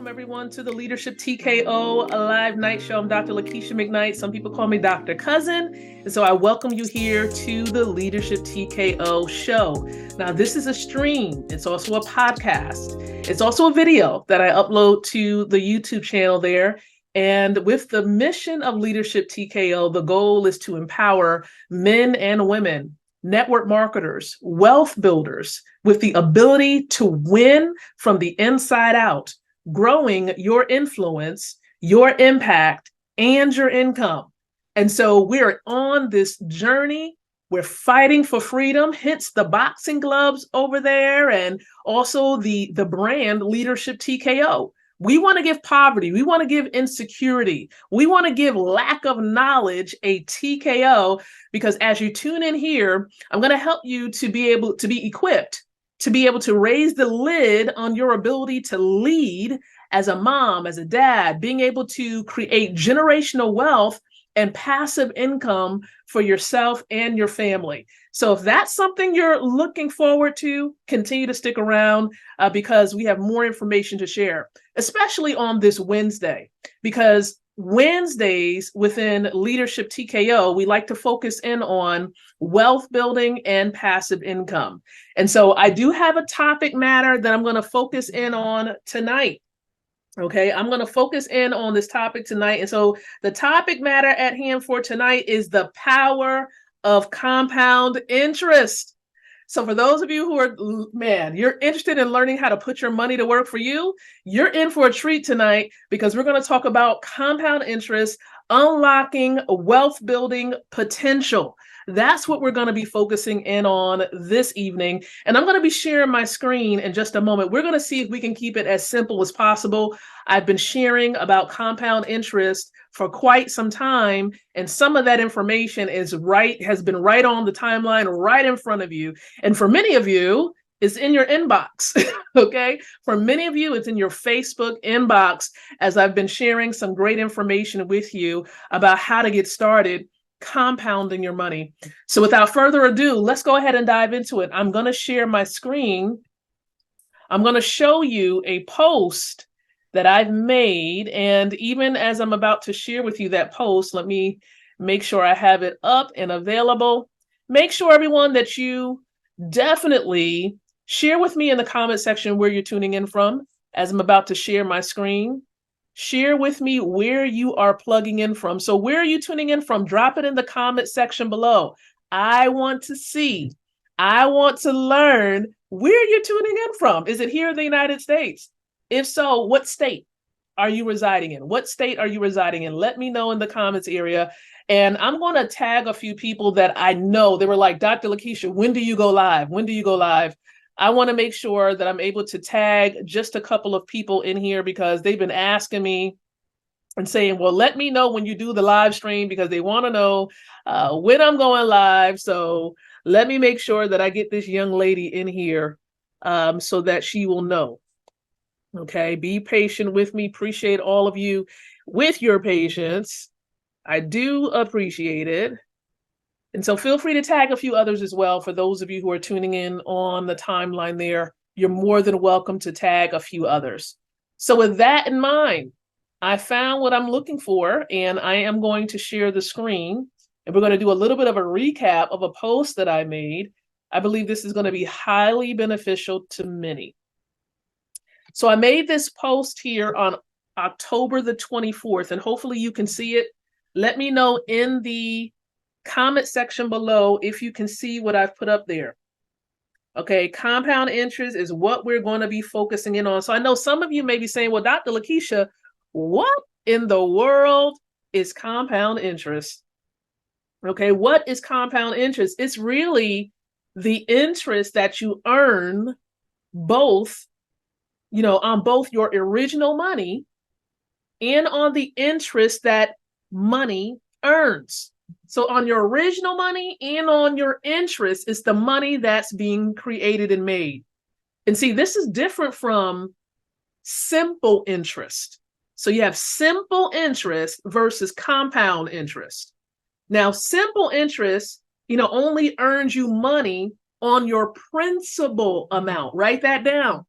Welcome everyone to the Leadership TKO Live Night Show. I'm Dr. Lakeisha McKnight. Some people call me Dr. Cousin. And so I welcome you here to the Leadership TKO show. Now, this is a stream. It's also a podcast. It's also a video that I upload to the YouTube channel there. And with the mission of Leadership TKO, the goal is to empower men and women, network marketers, wealth builders with the ability to win from the inside out, growing your influence, your impact, and your income. And so we're on this journey. We're fighting for freedom, hence the boxing gloves over there, and also the brand Leadership TKO. We want to give poverty. We want to give insecurity. We want to give lack of knowledge a TKO, because as you tune in here, I'm going to help you to be able to be equipped to be able to raise the lid on your ability to lead as a mom, as a dad, being able to create generational wealth and passive income for yourself and your family. So if that's something you're looking forward to, continue to stick around because we have more information to share, especially on this Wednesday, because Wednesdays within Leadership TKO, we like to focus in on wealth building and passive income. And so I do have a topic matter that I'm going to focus in on tonight. Okay, I'm going to focus in on this topic tonight. And so the topic matter at hand for tonight is the power of compound interest. So for those of you who are, you're interested in learning how to put your money to work for you, you're in for a treat tonight, because we're going to talk about compound interest, unlocking wealth building potential. That's what we're going to be focusing in on this evening. And I'm going to be sharing my screen in just a moment. We're going to see if we can keep it as simple as possible. I've been sharing about compound interest for quite some time, and some of that information has been right on the timeline, right in front of you. And for many of you, it's in your inbox, okay? For many of you, it's in your Facebook inbox, as I've been sharing some great information with you about how to get started compounding your money. So without further ado, let's go ahead and dive into it. I'm going to share my screen. I'm going to show you a post that I've made. And even as I'm about to share with you that post, let me make sure I have it up and available. Make sure, everyone, that you definitely share with me in the comment section where you're tuning in from as I'm about to share my screen. Share with me where you are plugging in from. So where are you tuning in from? Drop it in the comment section below. I want to see, I want to learn where you're tuning in from. Is it here in the United States? If so, what state are you residing in? What state are you residing in? Let me know in the comments area. And I'm going to tag a few people that I know. They were like, Dr. Lakeisha, when do you go live? When do you go live? I want to make sure that I'm able to tag just a couple of people in here, because they've been asking me and saying, well, let me know when you do the live stream, because they want to know when I'm going live. So let me make sure that I get this young lady in here so that she will know. Okay, be patient with me. Appreciate all of you with your patience. I do appreciate it. And so feel free to tag a few others as well. For those of you who are tuning in on the timeline there, you're more than welcome to tag a few others. So with that in mind, I found what I'm looking for, and I am going to share the screen. And we're going to do a little bit of a recap of a post that I made. I believe this is going to be highly beneficial to many. So I made this post here on October the 24th, and hopefully you can see it. Let me know in the comment section below if you can see what I've put up there. Okay, compound interest is what we're going to be focusing in on. So I know some of you may be saying, well, Dr. Lakeisha, what in the world is compound interest? Okay, what is compound interest? It's really the interest that you earn both, on both your original money and on the interest that money earns. So on your original money and on your interest, it's the money that's being created and made. And see, this is different from simple interest. So you have simple interest versus compound interest. Now, simple interest, only earns you money on your principal amount. Write that down.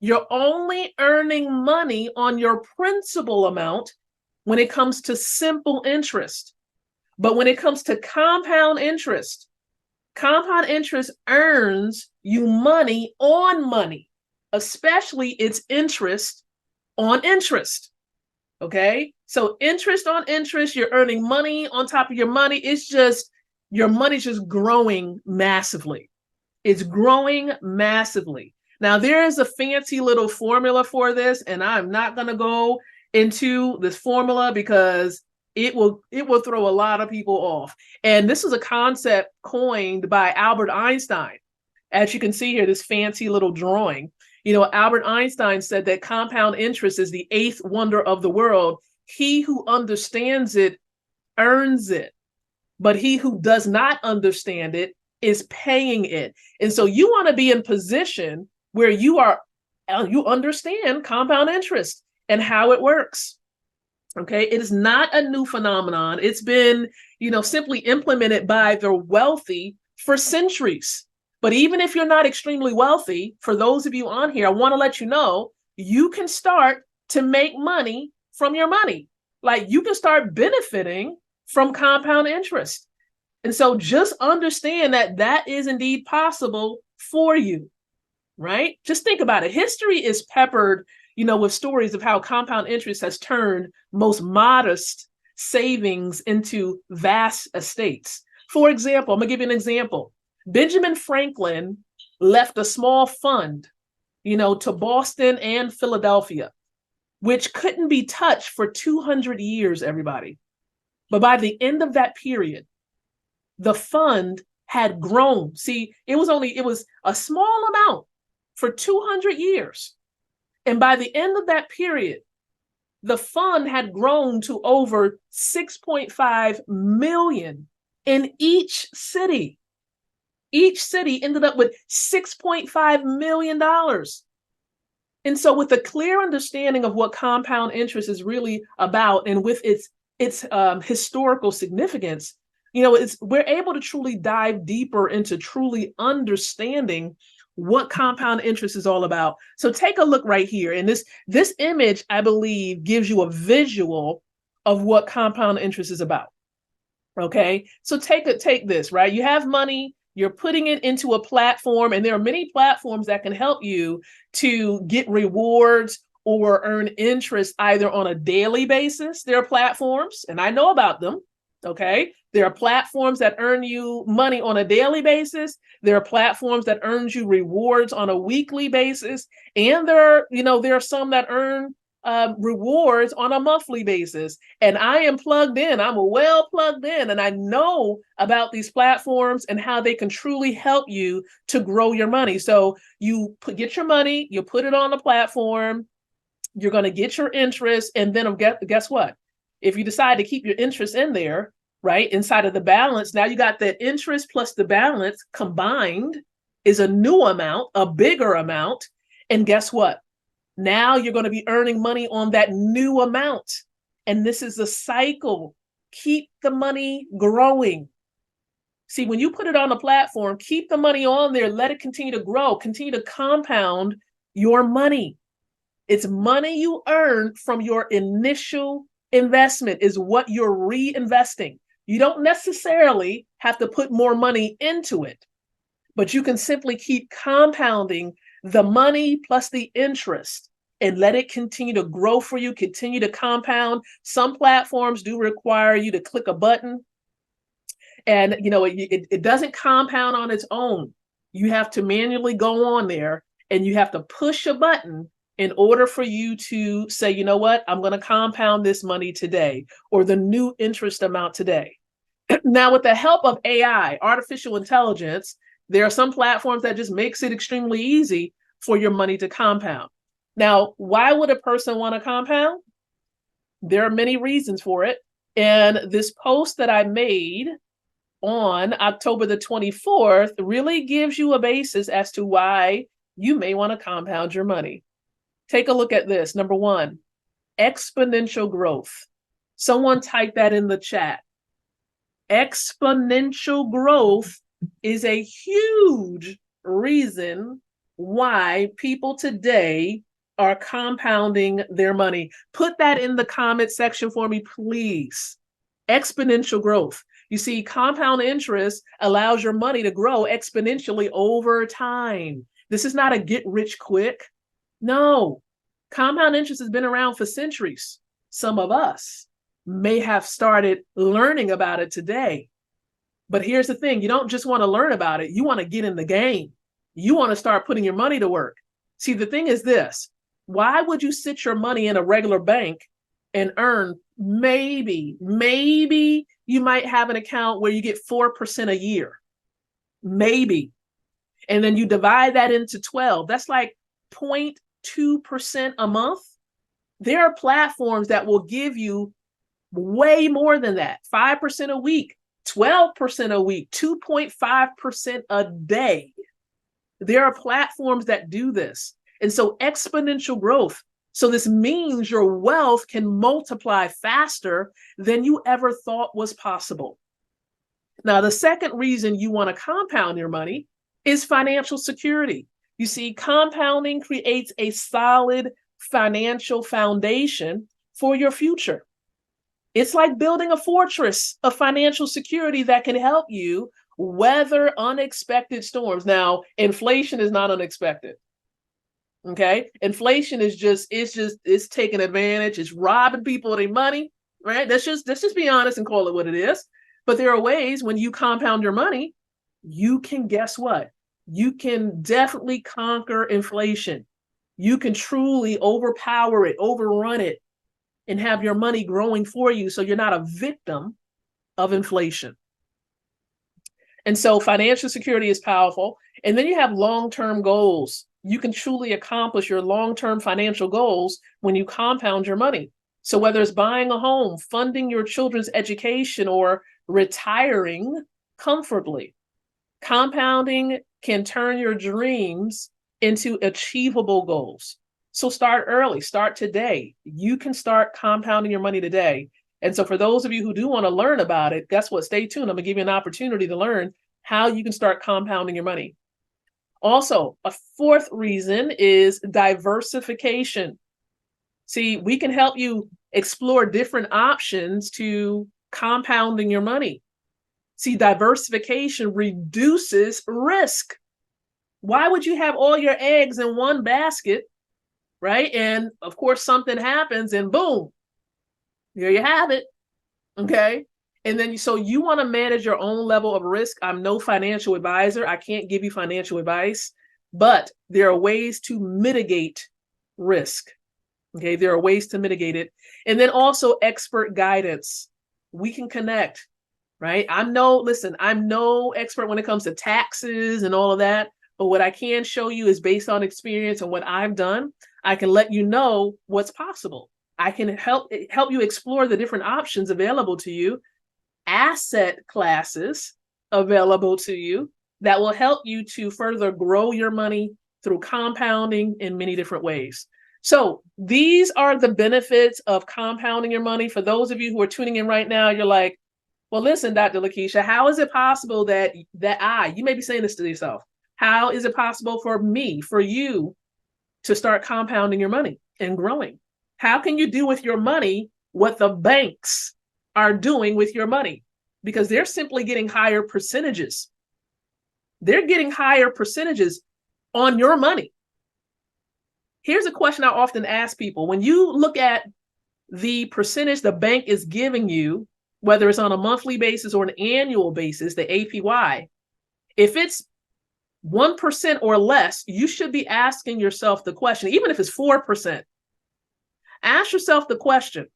You're only earning money on your principal amount when it comes to simple interest. But when it comes to compound interest earns you money on money, especially its interest on interest. Okay? So interest on interest, you're earning money on top of your money. It's just, your money's just growing massively. It's growing massively. Now, there is a fancy little formula for this, and I'm not going to go into this formula because it will throw a lot of people off. And this is a concept coined by Albert Einstein. As you can see here, this fancy little drawing. Albert Einstein said that compound interest is the eighth wonder of the world. He who understands it earns it, but he who does not understand it is paying it. And so you want to be in position where you understand compound interest and how it works. Okay, it is not a new phenomenon. It's been, simply implemented by the wealthy for centuries. But even if you're not extremely wealthy, for those of you on here, I want to let you know, you can start to make money from your money. Like, you can start benefiting from compound interest. And so just understand that that is indeed possible for you, right? Just think about it. History is peppered, with stories of how compound interest has turned most modest savings into vast estates. For example, I'm going to give you an example. Benjamin Franklin left a small fund, to Boston and Philadelphia, which couldn't be touched for 200 years, everybody. But by the end of that period, the fund had grown. See, it was a small amount for 200 years. And by the end of that period, the fund had grown to over 6.5 million in each city. Each city ended up with $6.5 million. And so with a clear understanding of what compound interest is really about, and with its historical significance, we're able to truly dive deeper into truly understanding what compound interest is all about. So take a look right here. And this image, I believe, gives you a visual of what compound interest is about. Okay, so take this, right? You have money, you're putting it into a platform, and there are many platforms that can help you to get rewards or earn interest either on a daily basis. There are platforms, and I know about them. Okay, there are platforms that earn you money on a daily basis. There are platforms that earn you rewards on a weekly basis, and there are some that earn rewards on a monthly basis. And I am plugged in. I'm well plugged in, and I know about these platforms and how they can truly help you to grow your money. So you get your money, you put it on the platform, you're going to get your interest, and then guess what? If you decide to keep your interest in there, right, inside of the balance, now you got the interest plus the balance combined is a new amount, a bigger amount. And guess what? Now you're going to be earning money on that new amount. And this is a cycle. Keep the money growing. See, when you put it on a platform, keep the money on there, let it continue to grow, continue to compound your money. It's money you earn from your initial investment is what you're reinvesting. You don't necessarily have to put more money into it, but you can simply keep compounding the money plus the interest and let it continue to grow for you, continue to compound. Some platforms do require you to click a button, and it doesn't compound on its own. You have to manually go on there and you have to push a button in order for you to say, you know what, I'm going to compound this money today, or the new interest amount today. Now, with the help of AI, artificial intelligence, there are some platforms that just makes it extremely easy for your money to compound. Now, why would a person want to compound? There are many reasons for it. And this post that I made on October the 24th really gives you a basis as to why you may want to compound your money. Take a look at this. Number one, exponential growth. Someone type that in the chat. Exponential growth is a huge reason why people today are compounding their money. Put that in the comment section for me, please. Exponential growth. You see, compound interest allows your money to grow exponentially over time. This is not a get rich quick. No, compound interest has been around for centuries. Some of us may have started learning about it today. But here's the thing, you don't just want to learn about it, you want to get in the game. You want to start putting your money to work. See, the thing is this, why would you sit your money in a regular bank and earn maybe you might have an account where you get 4% a year, maybe. And then you divide that into 12, that's like 0.2% a month. There are platforms that will give you way more than that, 5% a week, 12% a week, 2.5% a day. There are platforms that do this. And so exponential growth. So this means your wealth can multiply faster than you ever thought was possible. Now, the second reason you want to compound your money is financial security. You see, compounding creates a solid financial foundation for your future. It's like building a fortress of financial security that can help you weather unexpected storms. Now, inflation is not unexpected. Okay. Inflation is it's taking advantage. It's robbing people of their money, right? Let's just be honest and call it what it is. But there are ways when you compound your money, you can, guess what? You can definitely conquer inflation. You can truly overpower it, overrun it, and have your money growing for you so you're not a victim of inflation. And so financial security is powerful. And then you have long-term goals. You can truly accomplish your long-term financial goals when you compound your money. So whether it's buying a home, funding your children's education, or retiring comfortably, compounding can turn your dreams into achievable goals. So start early, start today. You can start compounding your money today. And so for those of you who do want to learn about it, guess what? Stay tuned. I'm going to give you an opportunity to learn how you can start compounding your money. Also, a fourth reason is diversification. See, we can help you explore different options to compounding your money. See, diversification reduces risk. Why would you have all your eggs in one basket, right? And of course, something happens and boom, here you have it. Okay. And then, so you want to manage your own level of risk. I'm no financial advisor. I can't give you financial advice, but there are ways to mitigate risk. Okay. There are ways to mitigate it. And then also expert guidance. We can connect, right? I'm no expert when it comes to taxes and all of that. But what I can show you is based on experience and what I've done. I can let you know what's possible. I can help you explore the different options available to you, asset classes available to you that will help you to further grow your money through compounding in many different ways. So these are the benefits of compounding your money. For those of you who are tuning in right now, you're like, well, listen, Dr. Lakeisha, how is it possible that you may be saying this to yourself, how is it possible for me, for you to start compounding your money and growing? How can you do with your money what the banks are doing with your money? Because they're simply getting higher percentages. They're getting higher percentages on your money. Here's a question I often ask people. When you look at the percentage the bank is giving you, whether it's on a monthly basis or an annual basis, the APY, if it's 1% or less, you should be asking yourself the question, even if it's 4%, ask yourself the question,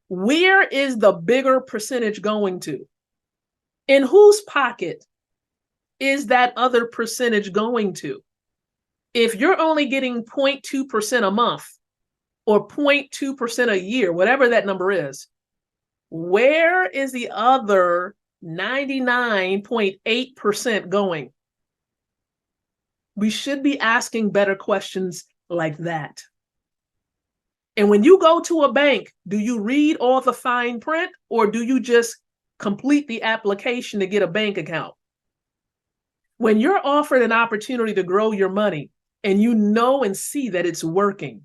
where is the bigger percentage going to? In whose pocket is that other percentage going to? If you're only getting 0.2% a month or 0.2% a year, whatever that number is, where is the other 99.8% going? We should be asking better questions like that. And when you go to a bank, do you read all the fine print or do you just complete the application to get a bank account? When you're offered an opportunity to grow your money and you know and see that it's working,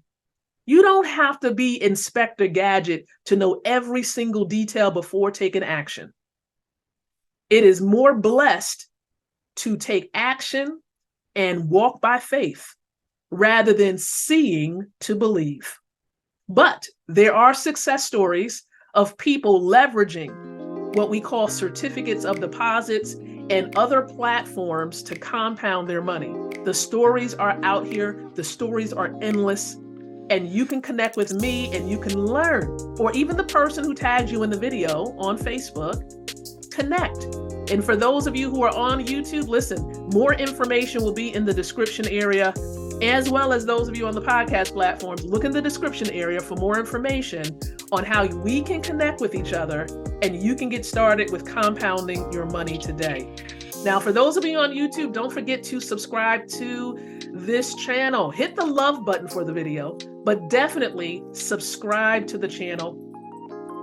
you don't have to be Inspector Gadget to know every single detail before taking action. It is more blessed to take action and walk by faith rather than seeing to believe. But there are success stories of people leveraging what we call certificates of deposits and other platforms to compound their money. The stories are out here. The stories are endless. And you can connect with me and you can learn, or even the person who tagged you in the video on Facebook, connect. And for those of you who are on YouTube, listen, more information will be in the description area, as well as those of you on the podcast platforms. Look in the description area for more information on how we can connect with each other and you can get started with compounding your money today. Now, for those of you on YouTube, don't forget to subscribe to this channel. Hit the love button for the video, but definitely subscribe to the channel.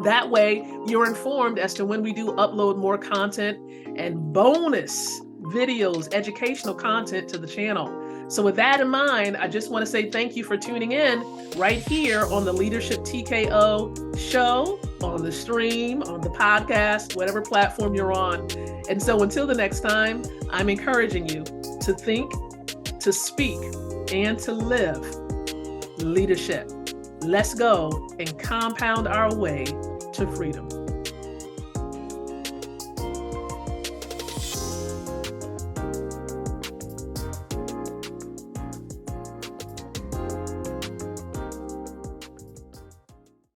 That way, you're informed as to when we do upload more content and bonus videos, educational content to the channel. So with that in mind, I just want to say thank you for tuning in right here on the Leadership TKO show, on the stream, on the podcast, whatever platform you're on. And so until the next time, I'm encouraging you to think, to speak, and to live leadership. Let's go and compound our way to freedom.